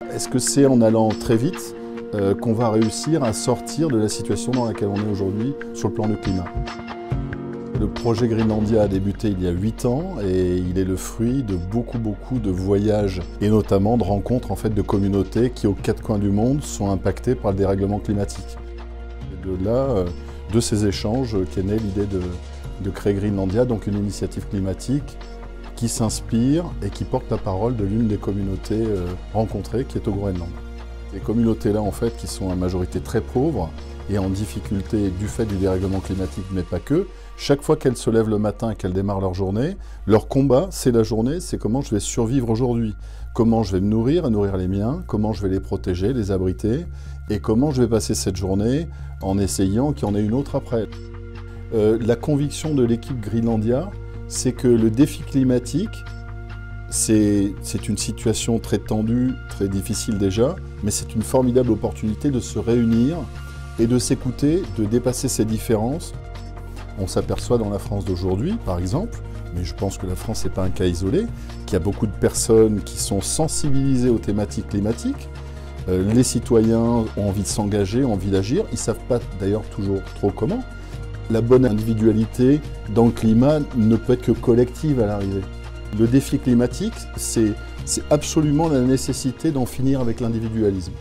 Est-ce que c'est en allant très vite qu'on va réussir à sortir de la situation dans laquelle on est aujourd'hui sur le plan du climat? Le projet Greenlandia a débuté il y a 8 ans et il est le fruit de beaucoup de voyages et notamment de rencontres de communautés qui aux quatre coins du monde sont impactées par le dérèglement climatique. Et de là, de ces échanges qu'est née l'idée de créer Greenlandia, donc une initiative climatique qui s'inspire et qui porte la parole de l'une des communautés rencontrées, qui est au Groenland. Ces communautés-là, qui sont en majorité très pauvres et en difficulté du fait du dérèglement climatique, mais pas que, chaque fois qu'elles se lèvent le matin et qu'elles démarrent leur journée, leur combat, c'est la journée, c'est comment je vais survivre aujourd'hui, comment je vais me nourrir et nourrir les miens, comment je vais les protéger, les abriter, et comment je vais passer cette journée en essayant qu'il y en ait une autre après. La conviction de l'équipe Greenlandia, c'est que le défi climatique, c'est une situation très tendue, très difficile déjà, mais c'est une formidable opportunité de se réunir et de s'écouter, de dépasser ces différences. On s'aperçoit dans la France d'aujourd'hui, par exemple, mais je pense que la France n'est pas un cas isolé, qu'il y a beaucoup de personnes qui sont sensibilisées aux thématiques climatiques. Les citoyens ont envie de s'engager, ont envie d'agir, ils ne savent pas d'ailleurs toujours trop comment. La bonne individualité dans le climat ne peut être que collective à l'arrivée. Le défi climatique, c'est absolument la nécessité d'en finir avec l'individualisme.